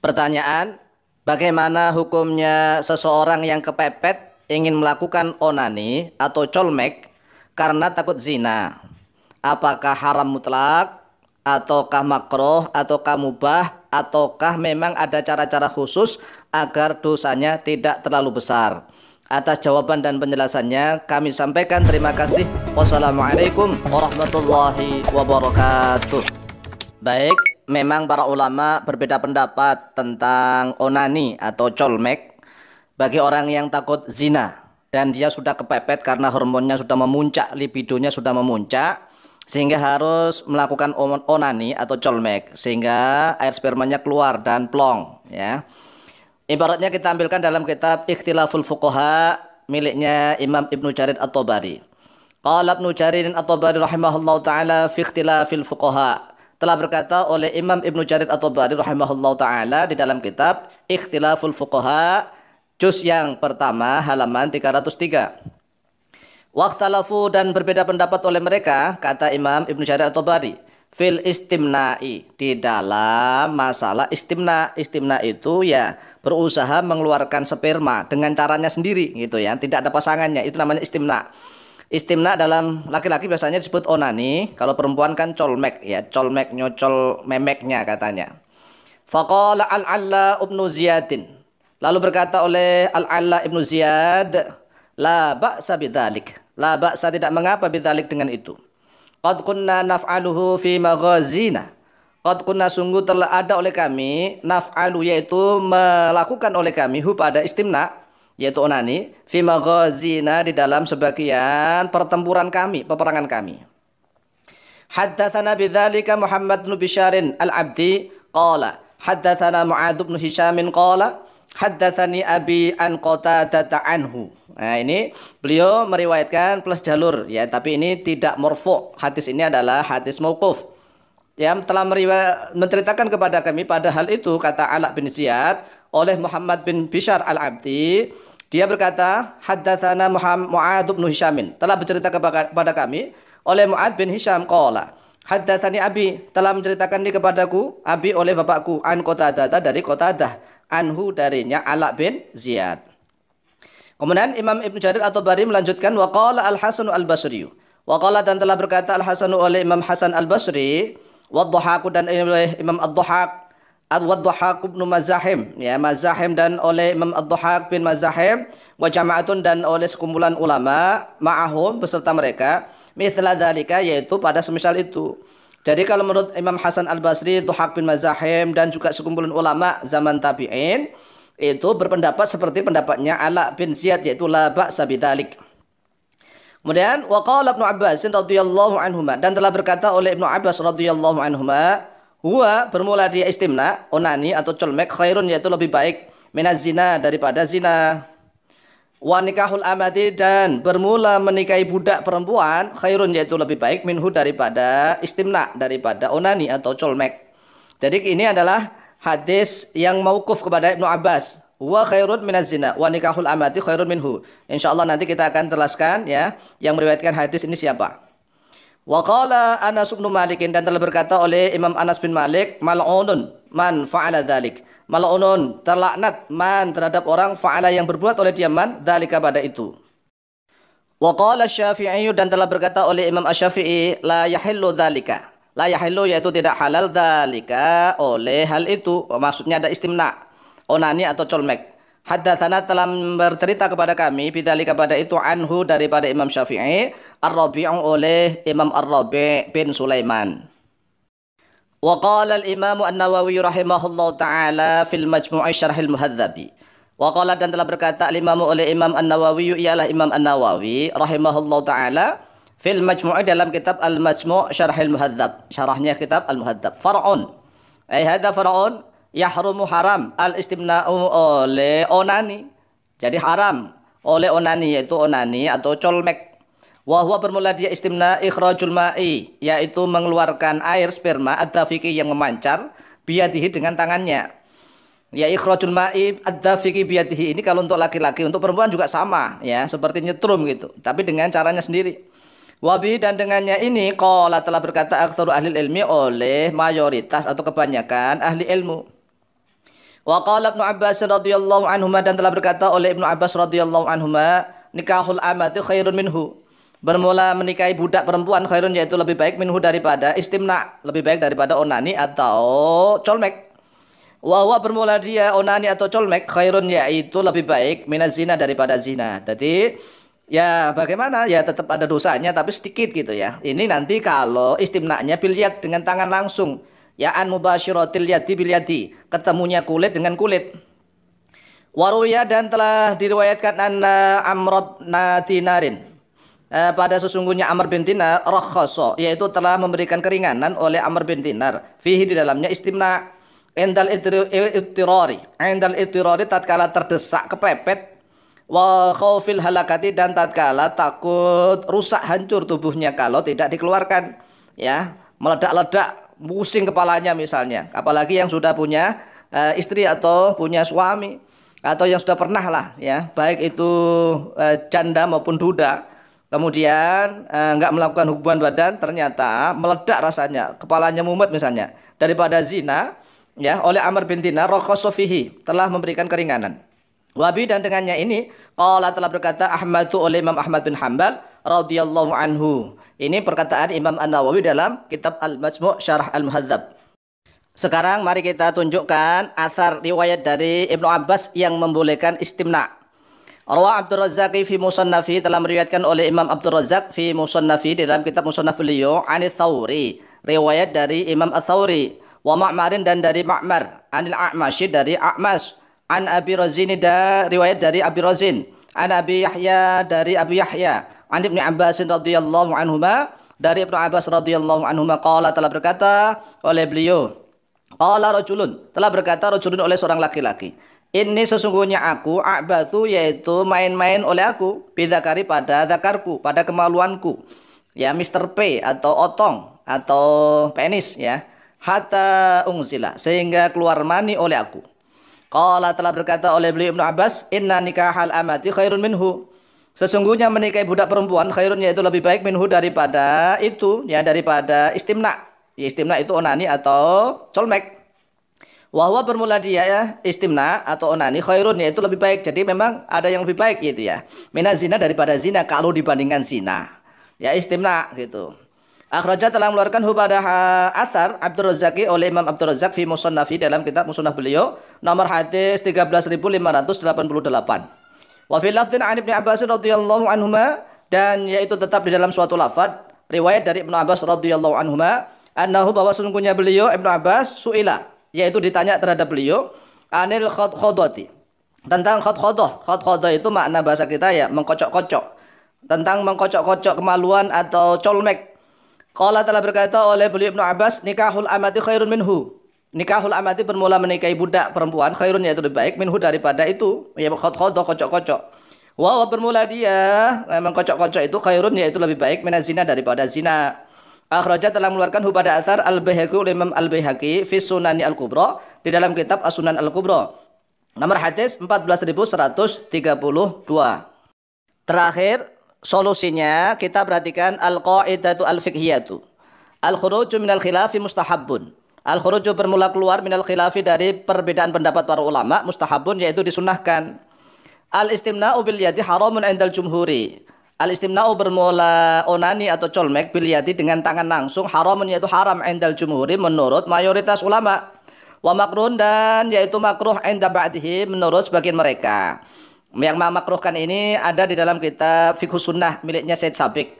Pertanyaan, bagaimana hukumnya seseorang yang kepepet ingin melakukan onani atau colmek karena takut zina? Apakah haram mutlak, ataukah makruh, ataukah mubah, ataukah memang ada cara-cara khusus agar dosanya tidak terlalu besar? Atas jawaban dan penjelasannya kami sampaikan terima kasih. Wassalamualaikum warahmatullahi wabarakatuh. Baik, memang para ulama berbeda pendapat tentang onani atau colmek bagi orang yang takut zina dan dia sudah kepepet karena hormonnya sudah memuncak, libidonya sudah memuncak sehingga harus melakukan onani atau colmek sehingga air spermanya keluar dan plong, ya. Ibaratnya kita ambilkan dalam kitab Ikhtilaful Fuqaha miliknya Imam Ibnu Jarir At-Tabari. Qala Ibnu Jarir At-Tabari rahimahullahu taala fi Ikhtilafil Fuqaha, telah berkata oleh Imam Ibnu Jarir At-Tabari rahimahullahu taala di dalam kitab Ikhtilaful Fuqaha juz yang pertama halaman 303. Waqtalafu, dan berbeda pendapat oleh mereka, kata Imam Ibnu Jarir At-Tabari, fil istimna'i, di dalam masalah istimna. Istimna itu ya berusaha mengeluarkan sperma dengan caranya sendiri gitu ya, tidak ada pasangannya, itu namanya istimna. Istimna dalam laki-laki biasanya disebut onani, kalau perempuan kan colmek ya, colmek nyocol memeknya katanya. Faqala Al-Alla ibnu Ziyadin, lalu berkata oleh Al-Alla ibnu Ziyad, la ba'sa bidzalik, la ba'sa, tidak mengapa bidzalik dengan itu. Qad kunna naf'aluhu fi maghazina, qad kunna, sungguh telah ada oleh kami, naf'alu yaitu melakukan oleh kami, hu pada istimna yaitu onani, fi maghazina di dalam sebagian pertempuran kami, peperangan kami. Haddatsana bidzalika Muhammad bin Bisharin al-Abdi qala haddatsana Mu'adz bin Hishamin qala haddatsani abi an Qatadah anhu. Nah, ini beliau meriwayatkan plus jalur ya, tapi ini tidak marfu'. Hadis ini adalah hadis mauquf. Yang telah menceritakan kepada kami pada hal itu, kata Ala bin Ziyad, oleh Muhammad bin Bishar al-Abdi, dia berkata haddatsana Mu'adz bin Hishamin, telah bercerita kepada kami oleh Mu'adz bin Hisham qala haddatsani abi, telah menceritakan ini kepadaku abi oleh bapakku, an Qatadah, dari Qatadah, anhu darinya Ala bin Ziyad. Kemudian Imam Ibnu Jarir At-Tabari melanjutkan, wa qala Al-Hasan Al-Basri, wa qala, dan telah berkata Al-Hasan oleh Imam Hasan Al-Basri, wa Dhahaq, dan oleh Imam Ad-Dhahaq, Ad-Dhahaq bin Mazahim, ya, Mazahim, dan oleh Imam Ad-Dhahaq bin Mazahim, wa jama'atun, dan oleh sekumpulan ulama, ma'ahum, beserta mereka, mithla dzalika, yaitu pada semisal itu. Jadi kalau menurut Imam Hasan Al-Basri, Dhahaq bin Mazahim, dan juga sekumpulan ulama zaman tabi'in, itu berpendapat seperti pendapatnya Ala bin Ziyad, yaitu la ba'sa bidzalik. Kemudian wa qala Ibnu Abbas radhiyallahu anhuma, dan telah berkata oleh Ibnu Abbas radhiyallahu anhuma, huwa, bermula dia istimna, onani atau colmek, khairun, yaitu lebih baik, minaz zina, daripada zina. Wa nikahul amati, dan bermula menikahi budak perempuan, khairun, yaitu lebih baik, minhu, daripada istimna, daripada onani atau colmek. Jadi ini adalah hadis yang mauquf kepada Ibnu Abbas, wa khairun minaz zina wa nikahul amati khairun minhu. Insyaallah nanti kita akan jelaskan ya yang meriwayatkan hadis ini siapa. Wa qala Anas bin Malik, dan telah berkata oleh Imam Anas bin Malik, mal'unun man fa'ala dzalik, mal'unun, terlaknat, man, terhadap orang, fa'ala, yang berbuat oleh dia, man, dzalika, pada itu. Wa qala Syafi'i, dan telah berkata oleh Imam Asy-Syafi'i, la yahillu dzalika, la yahillu, yaitu tidak halal, dzalika, oleh hal itu, maksudnya ada istimna, onani atau colmek. Haddatsana, telah bercerita kepada kami, bidzalika, pada itu, anhu, daripada Imam Syafi'i, Ar-Rabi', oleh Imam Ar-Rabi' bin Sulaiman. Wa qala al-Imam An-Nawawi rahimahullahu taala fil Majmu' Syarh al-Muhadzab. Wa qala, dan telah berkata al-Imam oleh Imam An-Nawawi, ialah Imam An-Nawawi rahimahullahu taala, fil Majmu', dalam kitab Al-Majmu' Syarh al-Muhadzab, syarahnya kitab Al-Muhadzab, far'un, ai hadza far'un, yahrumu, haram, al-istimna'u, oleh onani, jadi haram oleh onani, yaitu onani atau colmek. Wa huwa, bermula dia istimna, ikhrajul ma'i, yaitu mengeluarkan air sperma, ad-dafiqi, yang memancar, biyadihi, dengan tangannya. Ya, ikhrajul ma'i ad-dafiqi biyadihi, ini kalau untuk laki-laki, untuk perempuan juga sama ya, seperti nyetrum gitu, tapi dengan caranya sendiri. Wabi, dan dengannya ini, qala, telah berkata aktsaru ahli ilmi, oleh mayoritas atau kebanyakan ahli ilmu. Wa qala Ibnu Abbas radhiyallahu anhuma, dan telah berkata oleh Ibnu Abbas radhiyallahu anhuma, nikahul amati khairun minhu. Bermula menikahi budak perempuan khairun, yaitu lebih baik, minhu daripada istimna, lebih baik daripada onani atau colmek. Wa huwa bermula dia onani atau colmek khairun, yaitu lebih baik, minaz zina daripada zina. Jadi ya bagaimana, ya tetap ada dosanya tapi sedikit gitu ya. Ini nanti kalau istimnanya bilyad, dengan tangan langsung. Ya an mubasyiratil yadi bil yadi, ketemunya kulit dengan kulit. Waruya, dan telah diriwayatkan anna Amr bin Dinarin, pada sesungguhnya Amr bin Dinar rakhasa, yaitu telah memberikan keringanan oleh Amr bin Dinar, fihi di dalamnya istimna, endal ittirari tatkala terdesak kepepet, wa khaufil halakati, dan tatkala takut rusak hancur tubuhnya kalau tidak dikeluarkan, ya meledak-ledak pusing kepalanya misalnya, apalagi yang sudah punya istri atau punya suami, atau yang sudah pernah lah ya, baik itu janda maupun duda, kemudian nggak melakukan hubungan badan, ternyata meledak rasanya, kepalanya mumet misalnya, daripada zina, ya oleh Amr bin Dinar rakhasa fihi, telah memberikan keringanan. Wabi, dan dengannya ini qala, telah berkata Ahmadu oleh Imam Ahmad bin Hanbal radhiyallahu anhu. Ini perkataan Imam An-Nawawi dalam kitab Al-Majmu' Syarah Al-Muhadzab. Sekarang mari kita tunjukkan athar riwayat dari Ibnu Abbas yang membolehkan istimna. Rawa Abdur Razzaq fi Musannafi, telah meriwayatkan oleh Imam Abdur Razzaq fi Musannafi dalam kitab Musannaf beliau, Anits Tsauri, riwayat dari Imam Ats-Tsauri, wa Ma'marin, dan dari Ma'mar, anil A'masy, dari A'mas, an Abi Razin, riwayat dari Abi Razin, an Abi Yahya, dari Abi Yahya, an Ibnu Abbas radhiyallahu anhuma, dari Ibnu Abbas radhiyallahu anhuma, qala, telah berkata oleh beliau, qala rajulun, telah berkata rajulun oleh seorang laki-laki, ini sesungguhnya aku a'batu, yaitu main-main oleh aku, bidzakari, pada zakarku, pada kemaluanku, ya Mr. P atau otong atau penis, ya hatta ungzila, sehingga keluar mani oleh aku. Qala, telah berkata oleh beliau Ibnu Abbas, inna nikahal amati khairun minhu, sesungguhnya menikahi budak perempuan khairun, yaitu lebih baik, minhu daripada itu, ya daripada istimna. Ya, istimna itu onani atau colmek. Wahwa, bermula dia ya istimna atau onani khairun, yaitu lebih baik. Jadi memang ada yang lebih baik gitu ya, minaz zina, daripada zina, kalau dibandingkan zina, ya istimna gitu. Akhraja, telah mengeluarkan pada athar Abdur Razzaqi oleh Imam Abdur Razzaq fi Musannafi dalam kitab Musannaf beliau, nomor hadis 13.588. Wa fil lafdhin an Ibnu Abbas radhiyallahu anhuma, dan yaitu tetap di dalam suatu lafaz riwayat dari Ibnu Abbas radhiyallahu anhuma, annahu, bahwa sesungguhnya beliau Ibnu Abbas suila, yaitu ditanya terhadap beliau, anil khadkhadati, tentang khadkhadah. Khadkhadah itu makna bahasa kita ya mengkocok-kocok, tentang mengkocok-kocok kemaluan atau colmek. Qala, telah berkata oleh beliau Ibnu Abbas, nikahul amati khairun minhu, nikahul amati, bermula menikahi budak perempuan, khairun, yaitu lebih baik, minhu daripada itu, ya khadkhadah, kocok-kocok. Wa bermula dia mengkocok-kocok itu khairun, yaitu lebih baik, minaz zina, daripada zina. Akhraja, telah mengeluarkan pada athar Al-Baihaqi oleh Imam Al-Baihaqi fi Sunani Al-Kubra, di dalam kitab As-Sunan Al-Kubra, nomor hadis 14.132. Terakhir solusinya kita perhatikan al-qaidatu al-fiqhiyatu. Al-khuruju minal khilafi mustahabbun. Al-khuruju, bermula keluar, minal khilafi, dari perbedaan pendapat para ulama, mustahabun, yaitu disunahkan. Al-istimna'u bil yadi haramun indal jumhuri. Al-istimna'u, bermula onani atau colmek, bil yadi, dengan tangan langsung, haramun, yaitu haram, indal jumhuri, menurut mayoritas ulama. Wa makruhun, dan yaitu makruh inda ba'dihi, menurut sebagian mereka. Yang memakruhkan ini ada di dalam kitab Fiqh Sunnah miliknya Said Sabiq.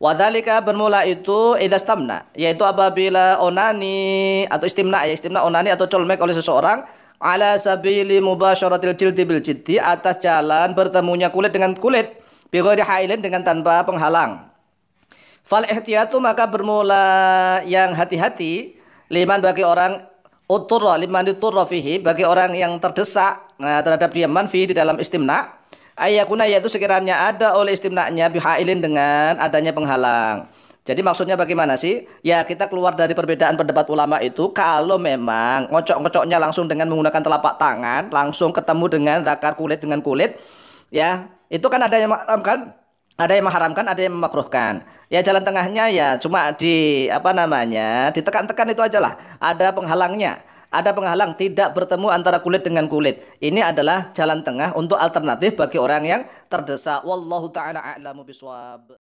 Wadzalika, bermula itu idastamna, yaitu apabila onani atau istimna, ya istimna onani atau colmek oleh seseorang, ala sabili mubasyaratil jildi bil jiddi, atas jalan bertemunya kulit dengan kulit, bi ghairi hailin, dengan tanpa penghalang. Fal ihtiyatu, maka bermula yang hati-hati, liman, bagi orang uturra, liman uturra fihi, bagi orang yang terdesak terhadap diaman fihi, di dalam istimna, ayakuna, yaitu sekiranya ada oleh istimnanya bihailin, dengan adanya penghalang. Jadi maksudnya bagaimana sih? Ya kita keluar dari perbedaan pendapat ulama itu kalau memang ngocok-ngocoknya langsung dengan menggunakan telapak tangan, langsung ketemu dengan zakar, kulit dengan kulit, ya itu kan ada yang mengharamkan, ada yang memakruhkan. Ya jalan tengahnya ya cuma di ditekan-tekan itu aja lah, ada penghalangnya. ada penghalang tidak bertemu antara kulit dengan kulit. Ini adalah jalan tengah untuk alternatif bagi orang yang terdesak. Wallahu taala a'lamu biswab.